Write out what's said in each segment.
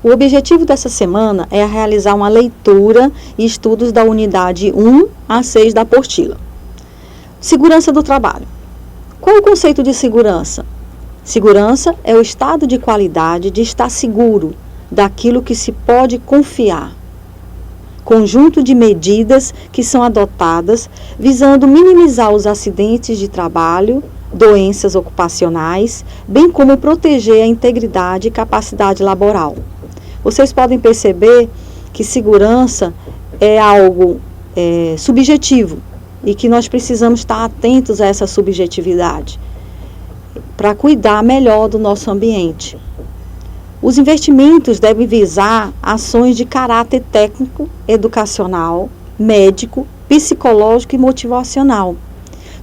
O objetivo dessa semana é realizar uma leitura e estudos da unidade 1 a 6 da apostila. Segurança do trabalho. Qual é o conceito de segurança? Segurança é o estado de qualidade de estar seguro daquilo que se pode confiar. Conjunto de medidas que são adotadas visando minimizar os acidentes de trabalho, doenças ocupacionais, bem como proteger a integridade e capacidade laboral. Vocês podem perceber que segurança é algo subjetivo e que nós precisamos estar atentos a essa subjetividade para cuidar melhor do nosso ambiente. Os investimentos devem visar ações de caráter técnico, educacional, médico, psicológico e motivacional,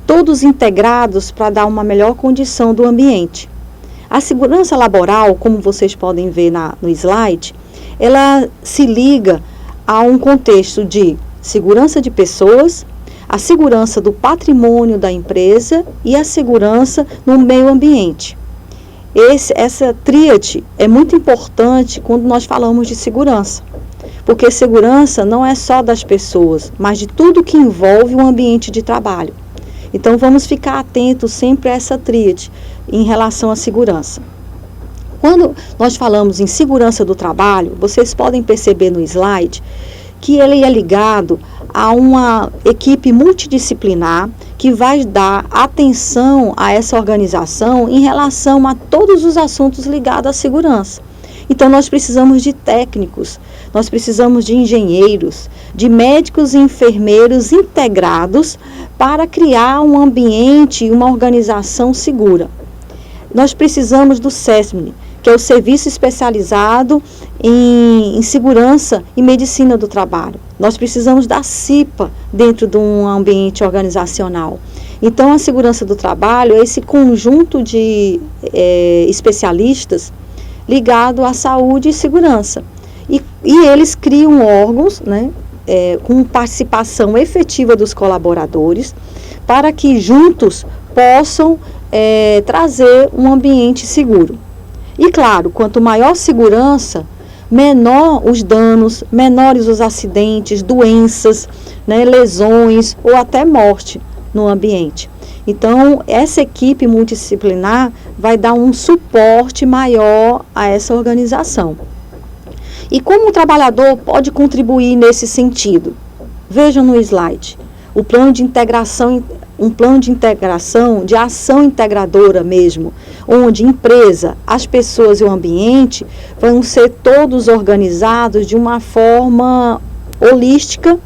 todos integrados para dar uma melhor condição do ambiente. A segurança laboral, como vocês podem ver no slide, ela se liga a um contexto de segurança de pessoas, a segurança do patrimônio da empresa e a segurança no meio ambiente. Essa tríade é muito importante quando nós falamos de segurança, porque segurança não é só das pessoas, mas de tudo que envolve o ambiente de trabalho. Então, vamos ficar atentos sempre a essa tríade em relação à segurança. Quando nós falamos em segurança do trabalho, vocês podem perceber no slide que ele é ligado a uma equipe multidisciplinar que vai dar atenção a essa organização em relação a todos os assuntos ligados à segurança. Então, nós precisamos de técnicos, nós precisamos de engenheiros, de médicos e enfermeiros integrados para criar um ambiente e uma organização segura. Nós precisamos do SESMIN, que é o Serviço Especializado em Segurança e Medicina do Trabalho. Nós precisamos da CIPA dentro de um ambiente organizacional. Então, a segurança do trabalho é esse conjunto de especialistas ligado à saúde e segurança. E eles criam órgãos, né, com participação efetiva dos colaboradores, para que juntos possam trazer um ambiente seguro. E claro, quanto maior segurança, menor os danos, menores os acidentes, doenças, né, lesões ou até morte no ambiente. Então, essa equipe multidisciplinar vai dar um suporte maior a essa organização. E como o trabalhador pode contribuir nesse sentido? Vejam no slide. O plano de integração, um plano de integração, de ação integradora mesmo, onde empresa, as pessoas e o ambiente vão ser todos organizados de uma forma holística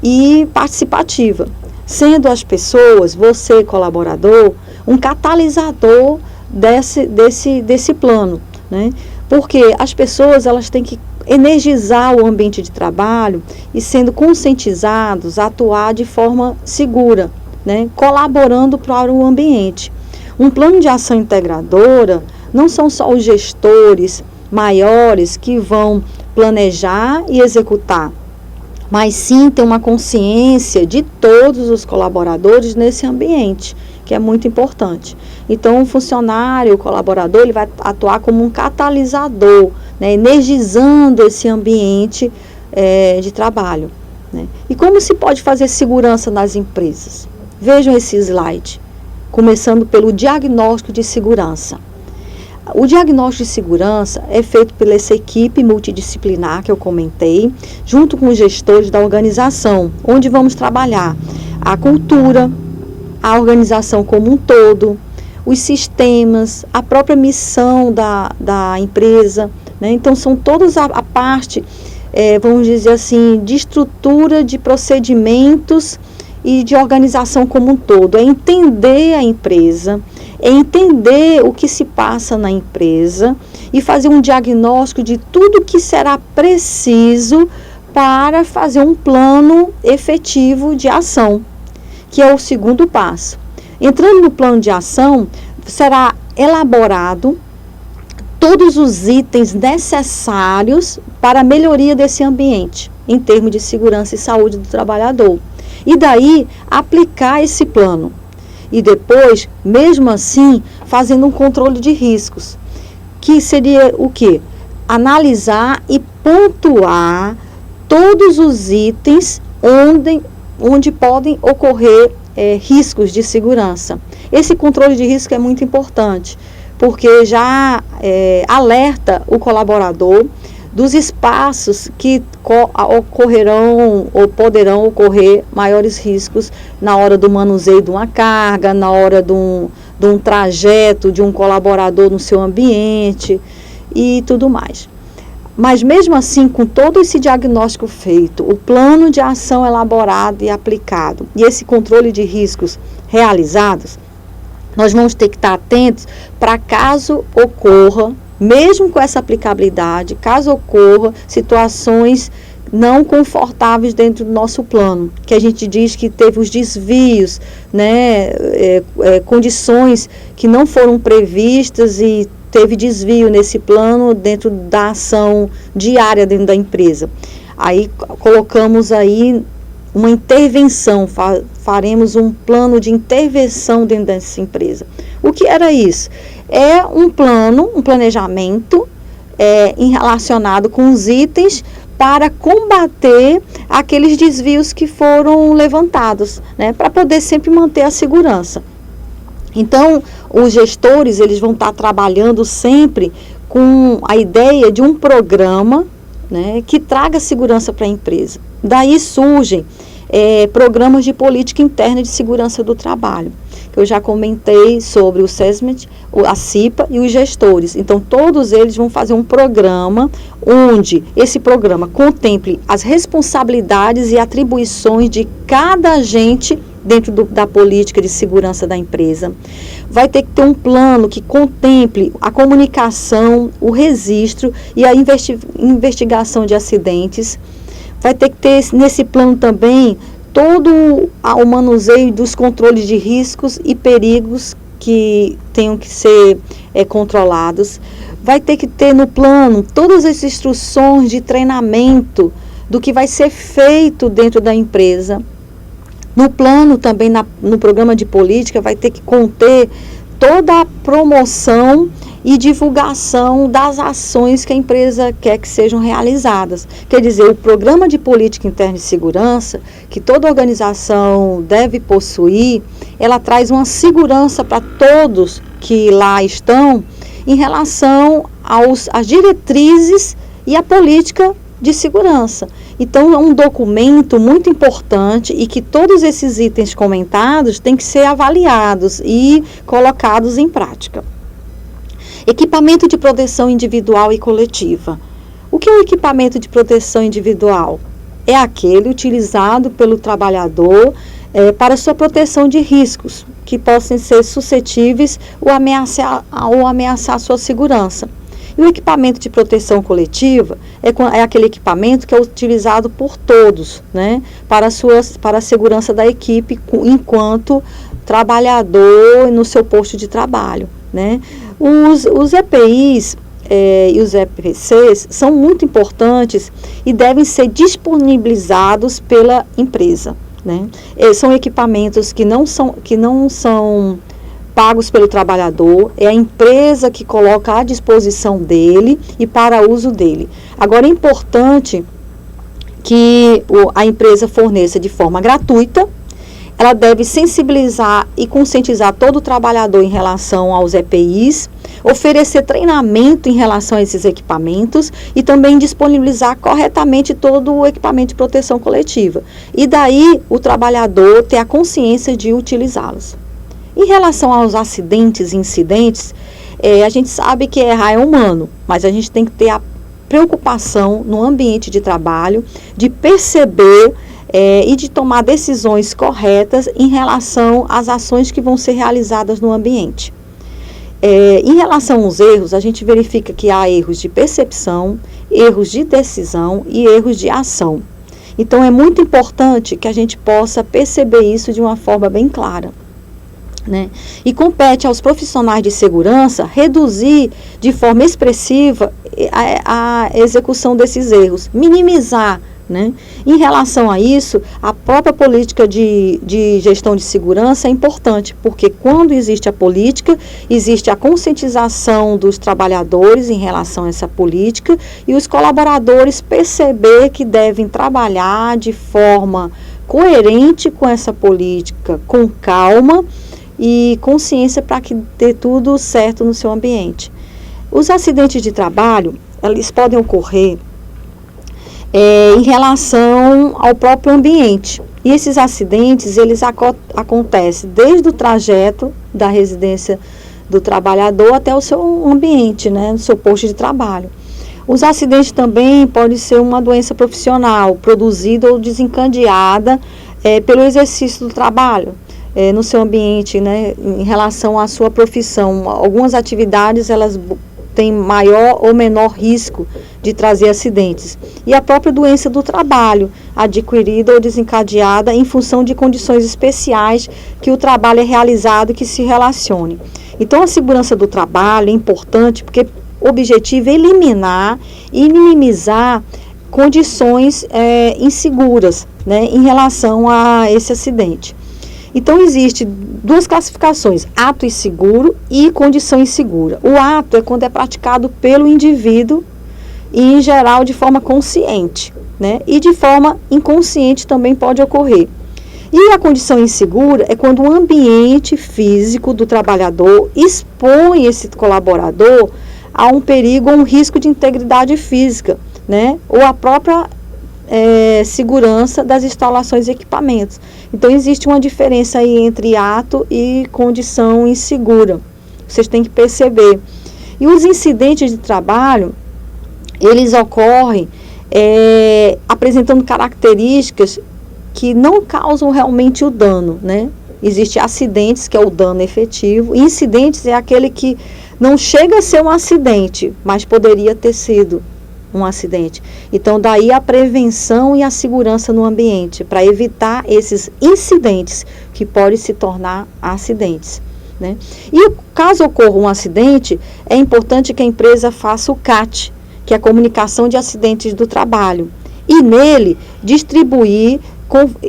e participativa, sendo as pessoas, você colaborador, um catalisador desse plano, né? Porque as pessoas elas têm que energizar o ambiente de trabalho e sendo conscientizados a atuar de forma segura, né? Colaborando para o ambiente. Um plano de ação integradora não são só os gestores maiores que vão planejar e executar, mas sim ter uma consciência de todos os colaboradores nesse ambiente, que é muito importante. Então, o funcionário, o colaborador, ele vai atuar como um catalisador, né, energizando esse ambiente de trabalho, né? E como se pode fazer segurança nas empresas? Vejam esse slide, começando pelo diagnóstico de segurança. O diagnóstico de segurança é feito pela essa equipe multidisciplinar que eu comentei, junto com os gestores da organização, onde vamos trabalhar a cultura, a organização como um todo, os sistemas, a própria missão da empresa, né? Então, são todos a parte, vamos dizer assim, de estrutura, de procedimentos e de organização como um todo. É entender a empresa, é entender o que se passa na empresa e fazer um diagnóstico de tudo que será preciso para fazer um plano efetivo de ação, que é o segundo passo. Entrando no plano de ação, será elaborado todos os itens necessários para a melhoria desse ambiente, em termos de segurança e saúde do trabalhador. E daí, aplicar esse plano. E depois, mesmo assim, fazendo um controle de riscos. Que seria o quê? analisar e pontuar todos os itens onde podem ocorrer riscos de segurança. Esse controle de risco é muito importante, porque já alerta o colaborador dos espaços que ocorrerão ou poderão ocorrer maiores riscos na hora do manuseio de uma carga, na hora de um trajeto de um colaborador no seu ambiente e tudo mais. Mas mesmo assim, com todo esse diagnóstico feito, o plano de ação elaborado e aplicado e esse controle de riscos realizados, nós vamos ter que estar atentos para caso ocorra, mesmo com essa aplicabilidade, caso ocorra situações não confortáveis dentro do nosso plano, que a gente diz que teve os desvios, né, condições que não foram previstas e teve desvio nesse plano dentro da ação diária dentro da empresa. Aí colocamos aí uma intervenção, faremos um plano de intervenção dentro dessa empresa. O que era isso? É um plano, um planejamento relacionado com os itens para combater aqueles desvios que foram levantados, né, para poder sempre manter a segurança. Então, os gestores, eles vão estar trabalhando sempre com a ideia de um programa, né, que traga segurança para a empresa. Daí surgem programas de política interna de segurança do trabalho, que eu já comentei sobre o SESMET, a CIPA e os gestores. Então, todos eles vão fazer um programa onde esse programa contemple as responsabilidades e atribuições de cada agente dentro da política de segurança da empresa. Vai ter que ter um plano que contemple a comunicação, o registro e a investigação de acidentes. Vai ter que ter nesse plano também todo o manuseio dos controles de riscos e perigos que tenham que ser controlados. Vai ter que ter no plano todas as instruções de treinamento do que vai ser feito dentro da empresa. No plano também, no programa de política, vai ter que conter toda a promoção e divulgação das ações que a empresa quer que sejam realizadas. Quer dizer, o programa de política interna de segurança, que toda organização deve possuir, ela traz uma segurança para todos que lá estão em relação às diretrizes e à política de segurança. Então, é um documento muito importante e que todos esses itens comentados têm que ser avaliados e colocados em prática. Equipamento de proteção individual e coletiva. O que é o equipamento de proteção individual? É aquele utilizado pelo trabalhador para sua proteção de riscos que possam ser suscetíveis ou ameaçar sua segurança. E o equipamento de proteção coletiva é aquele equipamento que é utilizado por todos, né, para a segurança da equipe enquanto trabalhador no seu posto de trabalho, né. Os EPIs e os EPCs são muito importantes e devem ser disponibilizados pela empresa, né. São equipamentos que não são pagos pelo trabalhador, é a empresa que coloca à disposição dele e para uso dele. Agora, é importante que a empresa forneça de forma gratuita, ela deve sensibilizar e conscientizar todo o trabalhador em relação aos EPIs, oferecer treinamento em relação a esses equipamentos e também disponibilizar corretamente todo o equipamento de proteção coletiva. E daí o trabalhador ter a consciência de utilizá-los. Em relação aos acidentes e incidentes, a gente sabe que errar é humano, mas a gente tem que ter a preocupação no ambiente de trabalho, de perceber e de tomar decisões corretas em relação às ações que vão ser realizadas no ambiente. Em relação aos erros, a gente verifica que há erros de percepção, erros de decisão e erros de ação. Então, é muito importante que a gente possa perceber isso de uma forma bem clara, né? E compete aos profissionais de segurança reduzir de forma expressiva a execução desses erros, minimizar, né? Em relação a isso, a própria política de gestão de segurança é importante, porque quando existe a política, existe a conscientização dos trabalhadores em relação a essa política e os colaboradores perceber que devem trabalhar de forma coerente com essa política, com calma e consciência para que dê tudo certo no seu ambiente. Os acidentes de trabalho, eles podem ocorrer em relação ao próprio ambiente. E esses acidentes, eles acontecem desde o trajeto da residência do trabalhador até o seu ambiente, né, no seu posto de trabalho. Os acidentes também podem ser uma doença profissional, produzida ou desencadeada pelo exercício do trabalho no seu ambiente, né, em relação à sua profissão. Algumas atividades, elas têm maior ou menor risco de trazer acidentes. E a própria doença do trabalho, adquirida ou desencadeada em função de condições especiais que o trabalho é realizado e que se relacione. Então, a segurança do trabalho é importante porque o objetivo é eliminar e minimizar condições inseguras, né, em relação a esse acidente. Então, existe duas classificações, ato inseguro e condição insegura. O ato é quando é praticado pelo indivíduo e, em geral, de forma consciente, né? E de forma inconsciente também pode ocorrer. E a condição insegura é quando o ambiente físico do trabalhador expõe esse colaborador a um perigo ou um risco de integridade física, né? Ou a própria segurança das instalações e equipamentos. Então, existe uma diferença aí entre ato e condição insegura. Vocês têm que perceber. E os incidentes de trabalho, eles ocorrem apresentando características que não causam realmente o dano, né? Existem acidentes, que é o dano efetivo, e incidentes é aquele que não chega a ser um acidente, mas poderia ter sido um acidente. Então, daí a prevenção e a segurança no ambiente, para evitar esses incidentes que podem se tornar acidentes, né? E caso ocorra um acidente, é importante que a empresa faça o CAT, que é a comunicação de acidentes do trabalho, e nele distribuir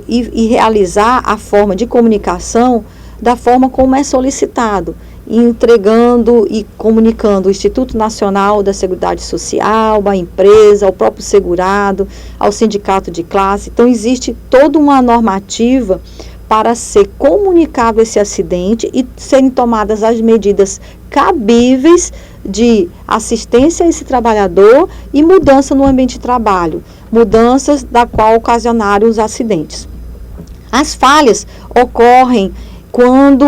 e realizar a forma de comunicação da forma como é solicitado, entregando e comunicando o Instituto Nacional da Seguridade Social, a empresa, ao próprio segurado, ao sindicato de classe. Então, existe toda uma normativa para ser comunicado esse acidente e serem tomadas as medidas cabíveis de assistência a esse trabalhador e mudança no ambiente de trabalho, mudanças da qual ocasionaram os acidentes. As falhas ocorrem quando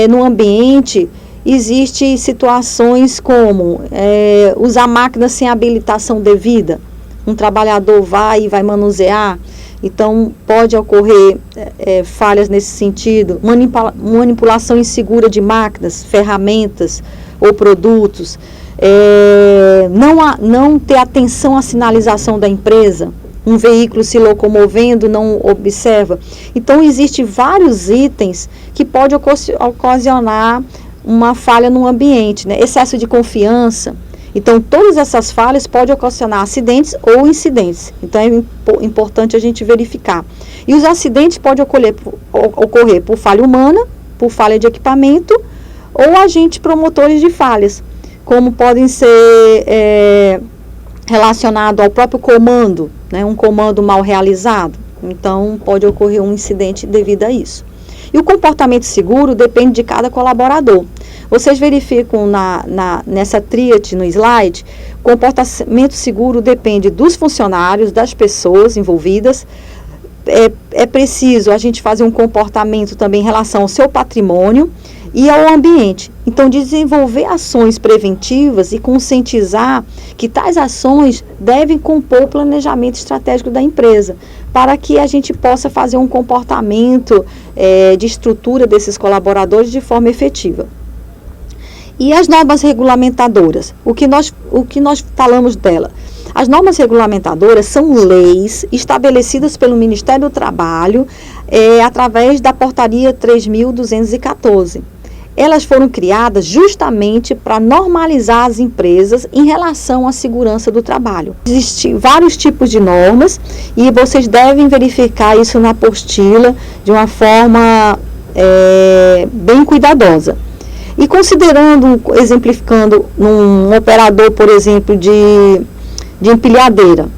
no ambiente existem situações como usar máquinas sem habilitação devida. Um trabalhador vai manusear, então pode ocorrer falhas nesse sentido. Manipulação insegura de máquinas, ferramentas ou produtos. Não ter atenção à sinalização da empresa. Um veículo se locomovendo, não observa. Então, existem vários itens que podem ocasionar uma falha no ambiente, né? Excesso de confiança. Então, todas essas falhas podem ocasionar acidentes ou incidentes. Então, é importante a gente verificar. E os acidentes podem ocorrer por falha humana, por falha de equipamento ou agentes promotores de falhas, como podem ser relacionado ao próprio comando, né, um comando mal realizado. Então, pode ocorrer um incidente devido a isso. E o comportamento seguro depende de cada colaborador. Vocês verificam nessa tríade no slide, comportamento seguro depende dos funcionários, das pessoas envolvidas. É preciso a gente fazer um comportamento também em relação ao seu patrimônio e ao ambiente. Então, desenvolver ações preventivas e conscientizar que tais ações devem compor o planejamento estratégico da empresa, para que a gente possa fazer um comportamento de estrutura desses colaboradores de forma efetiva. E as normas regulamentadoras, o que nós falamos dela? As normas regulamentadoras são leis estabelecidas pelo Ministério do Trabalho através da portaria 3.214. elas foram criadas justamente para normalizar as empresas em relação à segurança do trabalho. Existem vários tipos de normas e vocês devem verificar isso na apostila de uma forma bem cuidadosa. E considerando, exemplificando, um operador, por exemplo, de empilhadeira.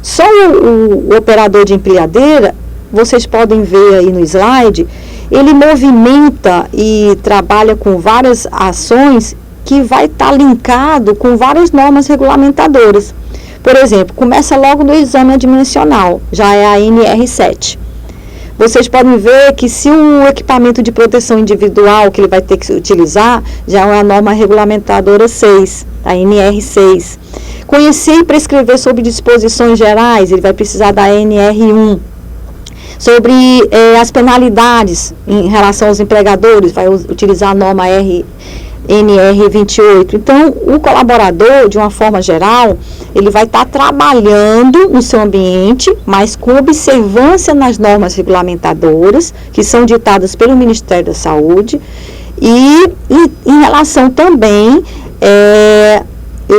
Só o operador de empilhadeira, vocês podem ver aí no slide, ele movimenta e trabalha com várias ações que vai estar linkado com várias normas regulamentadoras. Por exemplo, começa logo no exame admissional, já é a NR7. Vocês podem ver que se o equipamento de proteção individual que ele vai ter que utilizar, já é a norma regulamentadora 6, a NR6. Conhecer e prescrever sobre disposições gerais, ele vai precisar da NR1. Sobre as penalidades em relação aos empregadores, vai utilizar a norma NR28. Então, o colaborador, de uma forma geral, ele vai estar trabalhando no seu ambiente, mas com observância nas normas regulamentadoras, que são ditadas pelo Ministério da Saúde, e em relação também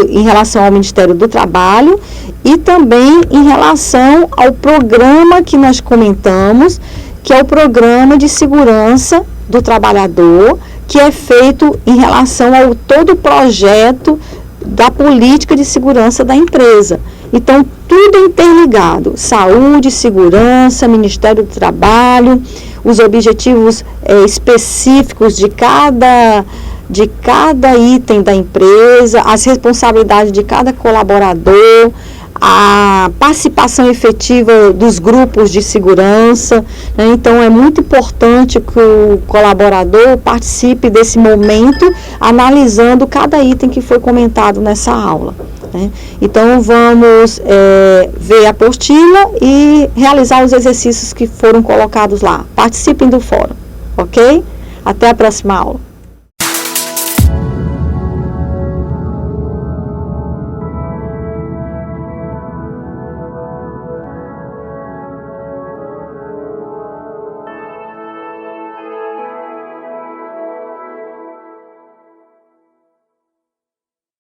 em relação ao Ministério do Trabalho e também em relação ao programa que nós comentamos, que é o Programa de Segurança do Trabalhador, que é feito em relação ao todo o projeto da política de segurança da empresa. Então, tudo interligado, saúde, segurança, Ministério do Trabalho, os objetivos específicos de cada item da empresa, as responsabilidades de cada colaborador, a participação efetiva dos grupos de segurança, né? Então, é muito importante que o colaborador participe desse momento, analisando cada item que foi comentado nessa aula, né? Então, vamos ver a apostila e realizar os exercícios que foram colocados lá. Participem do fórum, ok? Até a próxima aula.